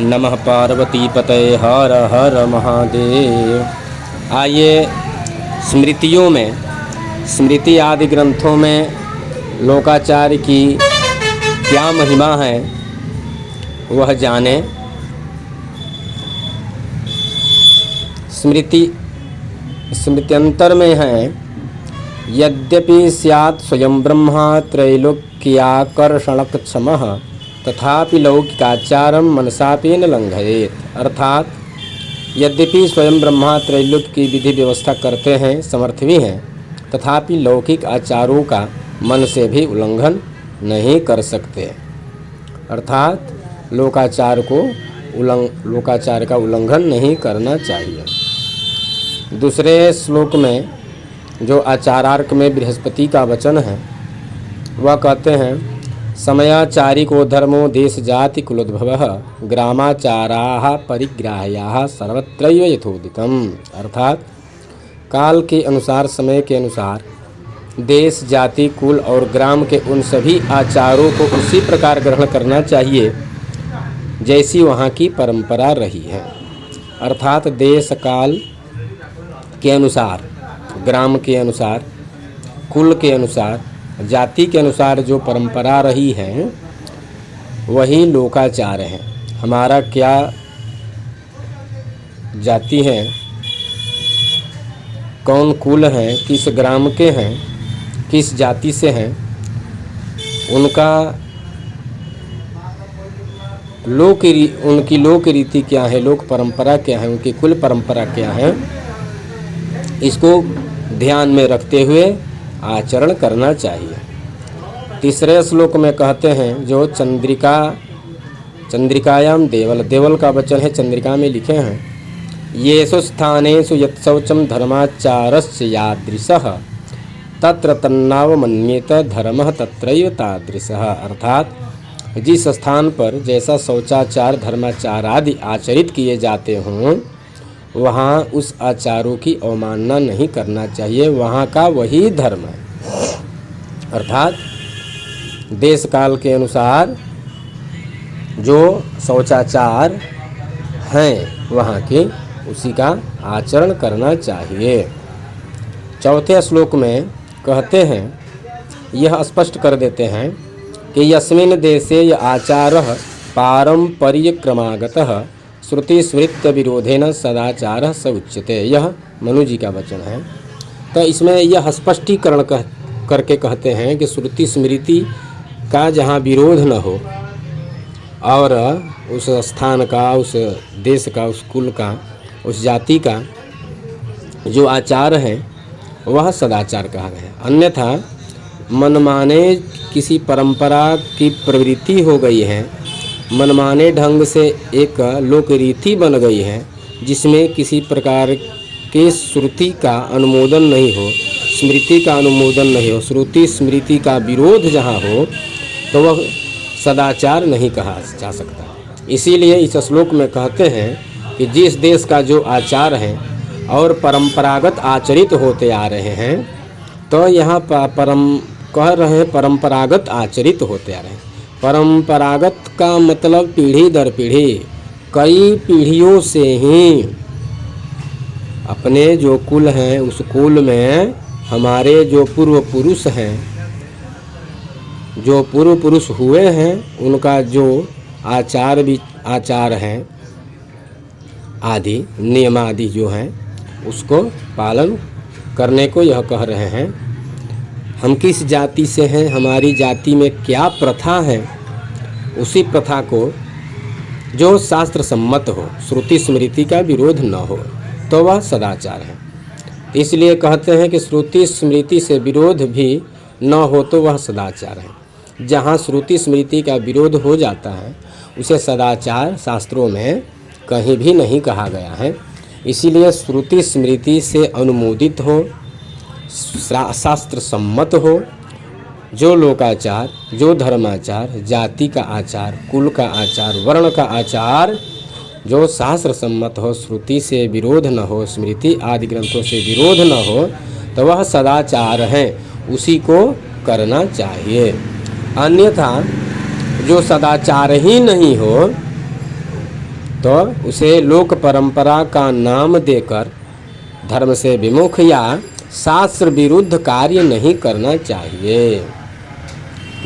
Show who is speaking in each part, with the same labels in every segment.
Speaker 1: नमः पार्वती पतये हर हर महादेव। आइए स्मृतियों में, स्मृति आदि ग्रंथों में लोकाचार्य की क्या महिमा है वह जाने। स्मृत्यंतर में है, यद्यपि स्यात् स्वयं ब्रह्मा त्रैलोक्याकर्षणक्षमः तथापि लौकिकाचारम मनसापि न लंघयेत्। अर्थात यद्यपि स्वयं ब्रह्मा त्रैलोक्य की विधि व्यवस्था करते हैं, समर्थ भी हैं, तथापि लौकिक आचारों का मन से भी उल्लंघन नहीं कर सकते। अर्थात लोकाचार का उल्लंघन नहीं करना चाहिए। दूसरे श्लोक में जो आचारार्क में बृहस्पति का वचन है वह कहते हैं, समयाचारिको धर्मो देश जाति कुलोद्भवः ग्रामाचाराः परिग्राह्याः सर्वत्रैव यथोदितम्। अर्थात काल के अनुसार, समय के अनुसार देश, जाति, कुल और ग्राम के उन सभी आचारों को उसी प्रकार ग्रहण करना चाहिए जैसी वहाँ की परंपरा रही है। अर्थात देश काल के अनुसार, ग्राम के अनुसार, कुल के अनुसार, जाति के अनुसार जो परंपरा रही है वही लोकाचार है। हमारा क्या जाति है, कौन कुल है, किस ग्राम के हैं, किस जाति से हैं, उनका उनकी लोक रीति क्या है, लोक परंपरा क्या है, उनकी कुल परंपरा क्या है, इसको ध्यान में रखते हुए आचरण करना चाहिए। तीसरे श्लोक में कहते हैं, जो चंद्रिकायाम देवल का वचन है, चंद्रिका में लिखे हैं, येषु स्थानेषु यत्शौचं धर्माचारस्य यादृशः तत्र तन्नावमन्येत धर्मः तत्रैव तादृशः। अर्थात जिस स्थान पर जैसा शौचाचार, धर्माचार आदि आचरित किए जाते हों वहाँ उस आचारों की अवमानना नहीं करना चाहिए, वहाँ का वही धर्म है। अर्थात देश काल के अनुसार जो शौचाचार हैं वहाँ के उसी का आचरण करना चाहिए। चौथे श्लोक में कहते हैं, यह स्पष्ट कर देते हैं कि यस्मिन् देशे य आचारः पारंपरिक्रमागतः श्रुति स्मृत्य विरोधेन सदाचारः स उच्यते। यह मनु जी का वचन है। तो इसमें यह स्पष्टीकरण करके कहते हैं कि श्रुति स्मृति का जहाँ विरोध न हो और उस स्थान का, उस देश का, उस कुल का, उस जाति का जो आचार है वह सदाचार कहा गया है। अन्यथा मनमाने किसी परंपरा की प्रवृत्ति हो गई है, मनमाने ढंग से एक लोक रीति बन गई है जिसमें किसी प्रकार के श्रुति का अनुमोदन नहीं हो, स्मृति का अनुमोदन नहीं हो, श्रुति स्मृति का विरोध जहाँ हो तो वह सदाचार नहीं कहा जा सकता। इसीलिए इस श्लोक में कहते हैं कि जिस देश का जो आचार है और परंपरागत आचरित होते आ रहे हैं, तो यहाँ कह रहे हैं परंपरागत आचरित होते आ रहे हैं। परंपरागत का मतलब पीढ़ी दर पीढ़ी, कई पीढ़ियों से ही अपने जो कुल हैं उस कुल में हमारे जो पूर्व पुरुष हैं, जो पूर्व पुरुष हुए हैं, उनका जो आचार हैं आदि, नियम आदि जो हैं उसको पालन करने को यह कह रहे हैं। हम किस जाति से हैं, हमारी जाति में क्या प्रथा है, उसी प्रथा को जो शास्त्र सम्मत हो, श्रुति स्मृति का विरोध न हो, तो वह सदाचार है। इसलिए कहते हैं कि श्रुति स्मृति से विरोध भी न हो तो वह सदाचार है। जहाँ श्रुति स्मृति का विरोध हो जाता है उसे सदाचार शास्त्रों में कहीं भी नहीं कहा गया है। इसीलिए श्रुति स्मृति से अनुमोदित हो, शास्त्र सम्मत हो, जो लोकाचार, जो धर्माचार, जाति का आचार, कुल का आचार, वर्ण का आचार जो शास्त्र सम्मत हो, श्रुति से विरोध न हो, स्मृति आदि ग्रंथों से विरोध न हो, तो वह सदाचार है, उसी को करना चाहिए। अन्यथा जो सदाचार ही नहीं हो तो उसे लोक परंपरा का नाम देकर धर्म से विमुख या शास्त्र विरुद्ध कार्य नहीं करना चाहिए।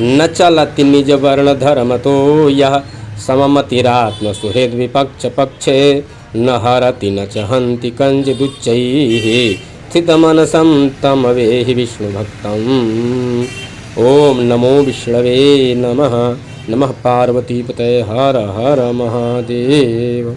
Speaker 1: न चलति निज वर्ण धर्म तो यह सममतिरात्म सुहृद विपक्ष पक्षे न हरति न चहन्ति कंज दुच्चैः स्थितमनसं तमवेहि विष्णु भक्तम्। ओम नमो विष्णवे नमः। नमः पार्वतीपतये हर हर महादेव।